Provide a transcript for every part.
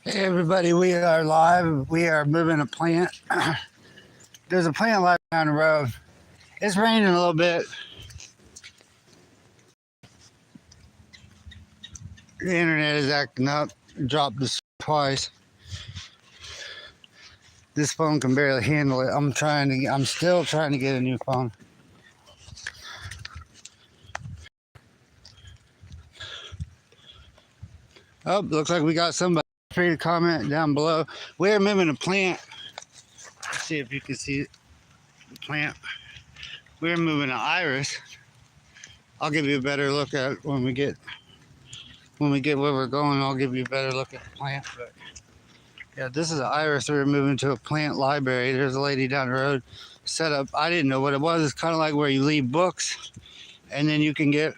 Hey everybody, we are live. We are moving a plant. There's a plant live down the road. It's raining a little bit. The internet is acting up. Dropped this twice. This phone can barely handle it. I'm still trying to get a new phone. Oh, looks like we got somebody. Free to comment down below. We're moving a plant. Let's see if you can see the plant. We're moving an iris. I'll give you a better look at it when we get where we're going. I'll give you a better look at the plant. But yeah, this is an iris we're moving to a plant library. There's a lady down the road set up. I didn't know what it was. It's kind of like where you leave books, and then you can get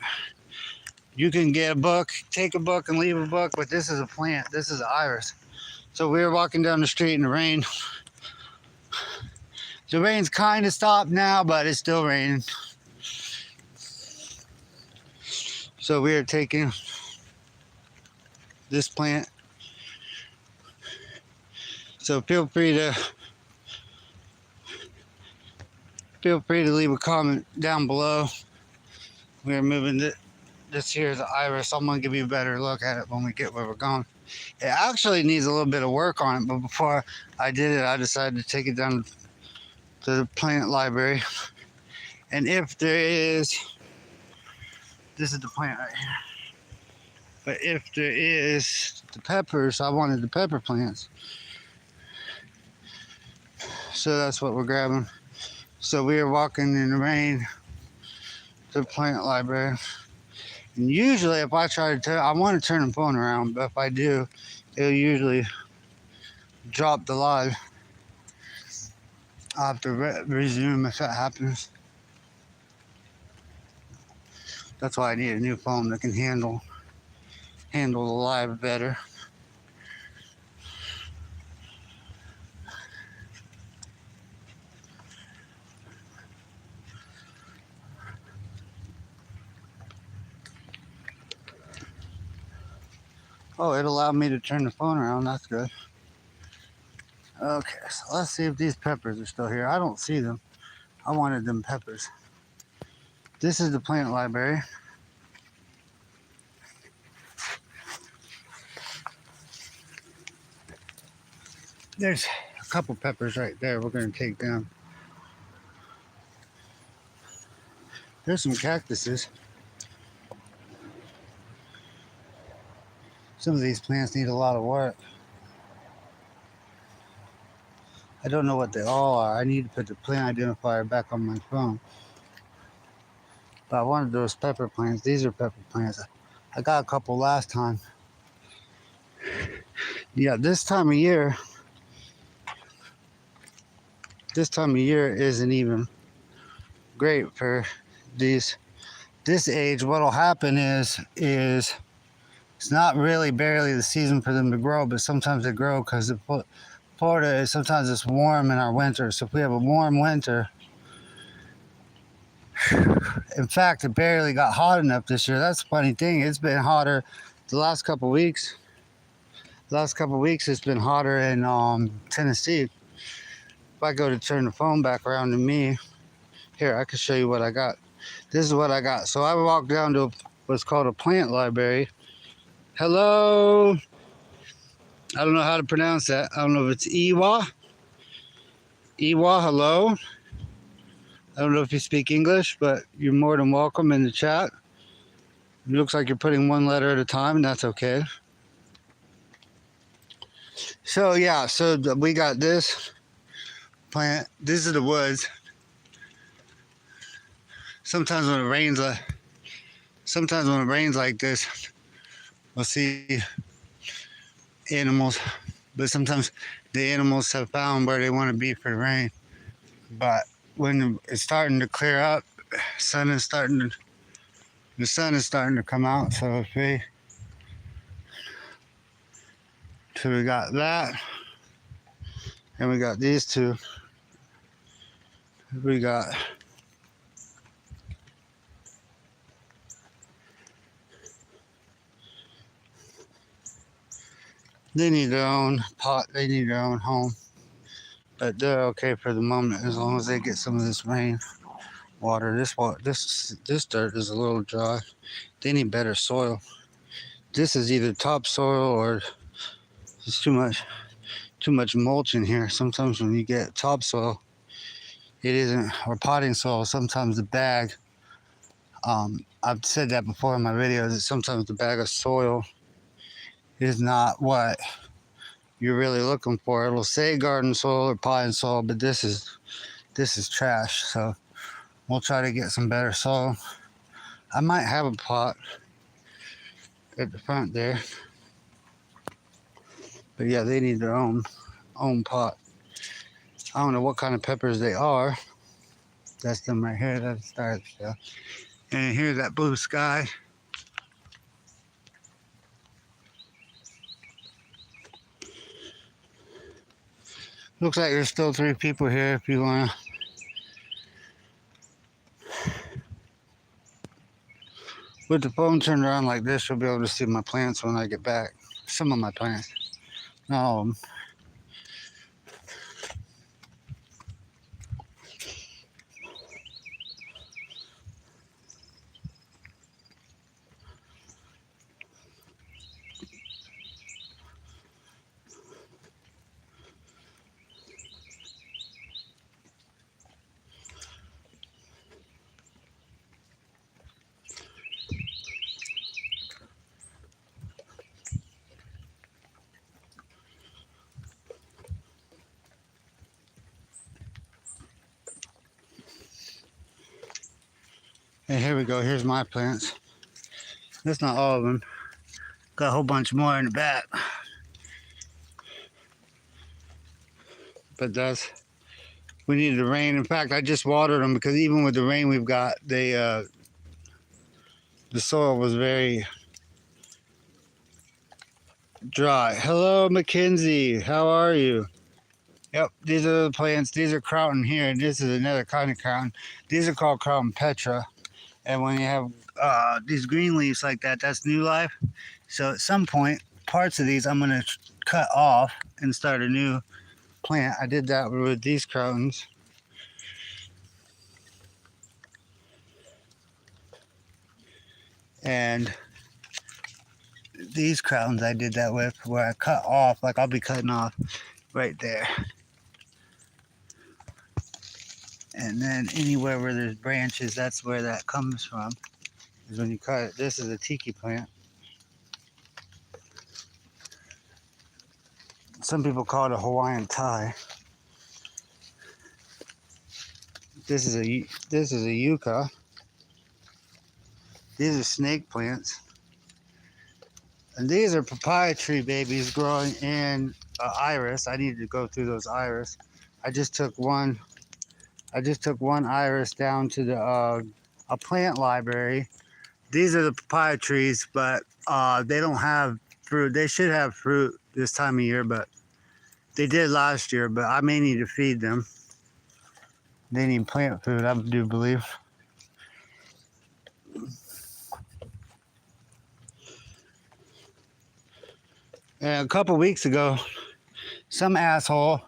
a book, take a book and leave a book. But this is a plant. This is an iris. So we were walking down the street in the rain. The rain's kind of stopped now, but it's still raining. So we are taking this plant. So feel free to leave a comment down below. We're moving this here is the iris. I'm gonna give you a better look at it when we get where we're going. It actually needs a little bit of work on it, but before I did it, I decided to take it down to the plant library. And if there is, this is the plant right here. But if there is the peppers, I wanted the pepper plants. So that's what we're grabbing. So we are walking in the rain to the plant library. And usually if I try to turn, I want to turn the phone around, but if I do, it'll usually drop the live. I'll have to resume if that happens. That's why I need a new phone that can handle the live better. Oh, it allowed me to turn the phone around. That's good. Okay, so let's see if these peppers are still here. I don't see them. I wanted them peppers. This is the plant library. There's a couple peppers right there we're going to take down. There's some cactuses. Some of these plants need a lot of work. I don't know what they all are. I need to put the plant identifier back on my phone. But I wanted those pepper plants. These are pepper plants. I got a couple last time. Yeah, this time of year isn't even great for this age. What'll happen is it's not really barely the season for them to grow, but sometimes they grow because Florida is sometimes it's warm in our winter. So if we have a warm winter, in fact, it barely got hot enough this year. That's the funny thing. It's been hotter the last couple weeks. It's been hotter in Tennessee. If I go to turn the phone back around to me, here, I can show you what I got. This is what I got. So I walked down to what's called a plant library. Hello. I don't know how to pronounce that. I don't know if it's Iwa. Iwa, hello. I don't know if you speak English, but you're more than welcome in the chat. It looks like you're putting one letter at a time, and that's okay. So yeah, so we got this plant. This is the woods. Sometimes when it rains like this, we'll see animals, but sometimes the animals have found where they want to be for the rain. But when it's starting to clear up, the sun is starting to come out. So we got that, and we got these two. We got They need their own pot. They need their own home. But they're okay for the moment as long as they get some of this rain water. This dirt is a little dry. They need better soil. This is either topsoil or it's too much mulch in here. Sometimes when you get topsoil, it isn't, or potting soil, sometimes the bag, I've said that before in my videos, that sometimes the bag of soil is not what you're really looking for. It'll say garden soil or potting soil, but this is trash. So we'll try to get some better soil. I might have a pot at the front there, but yeah, they need their own pot. I don't know what kind of peppers they are. That's them right here. That's the start of the show. And here's that blue sky. Looks like there's still 3 people here if you want to. With the phone turned around like this, you'll be able to see my plants when I get back. Some of my plants. Not all of them. And here we go. Here's my plants. That's not all of them. Got a whole bunch more in the back. But we needed the rain. In fact, I just watered them because even with the rain we've got, the soil was very dry. Hello, Mackenzie. How are you? Yep, these are the plants. These are Croton here, and this is another kind of Croton. These are called Croton Petra. And when you have these green leaves like that, that's new life. So at some point, parts of these I'm going to cut off and start a new plant. I did that with these Crotons. And these Crotons I did that with, where I cut off, like I'll be cutting off right there. And then anywhere where there's branches, that's where that comes from, is when you cut it. This is a tiki plant. Some people call it a Hawaiian tie. This is a yucca. These are snake plants. And these are papaya tree babies growing in iris. I needed to go through those iris. I just took one iris down to a plant library. These are the papaya trees, but they don't have fruit. They should have fruit this time of year, but they did last year. But I may need to feed them. They need plant food, I do believe. And a couple weeks ago, some asshole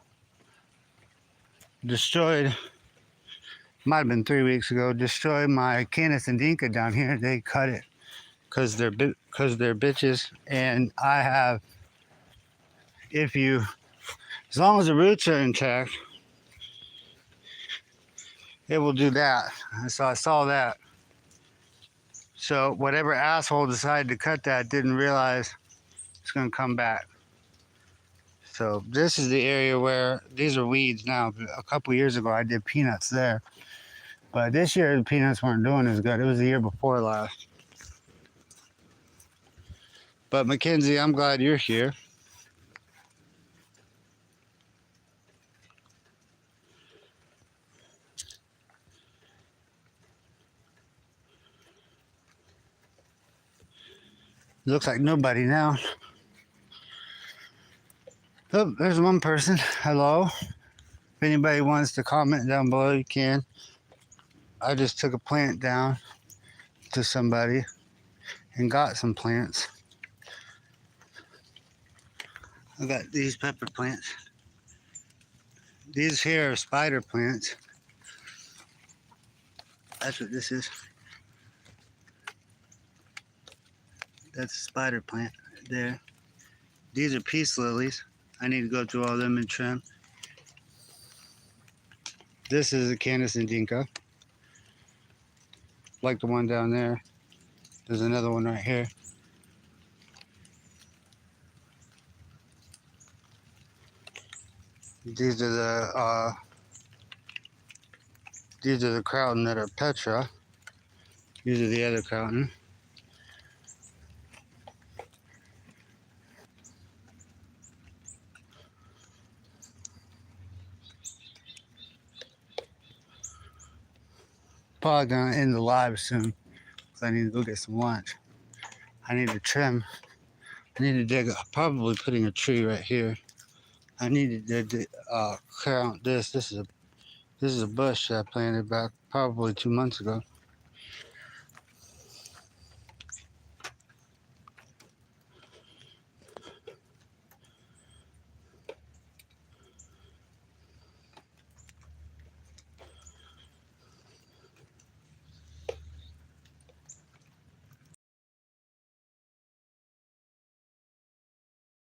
destroyed, might have been 3 weeks ago, destroyed my Canis indica down here. They cut it because they're bitches. And I have, as long as the roots are intact, it will do that. So I saw that. So whatever asshole decided to cut that didn't realize it's going to come back. So this is the area where these are weeds now. A couple years ago, I did peanuts there. But this year, the peanuts weren't doing as good. It was the year before last. But Mackenzie, I'm glad you're here. Looks like nobody now. Oh, there's one person. Hello. If anybody wants to comment down below, you can. I just took a plant down to somebody and got some plants. I got these pepper plants. These here are spider plants. That's what this is. That's a spider plant there. These are peace lilies. I need to go through all them and trim. This is a Canis indica, like the one down there. There's another one right here. These are the Croton that are Petra. These are the other Croton. Probably gonna end the live soon because I need to go get some lunch. I need to trim. I need to dig. Probably putting a tree right here. I need to clear out this. This is a bush that I planted back probably 2 months ago.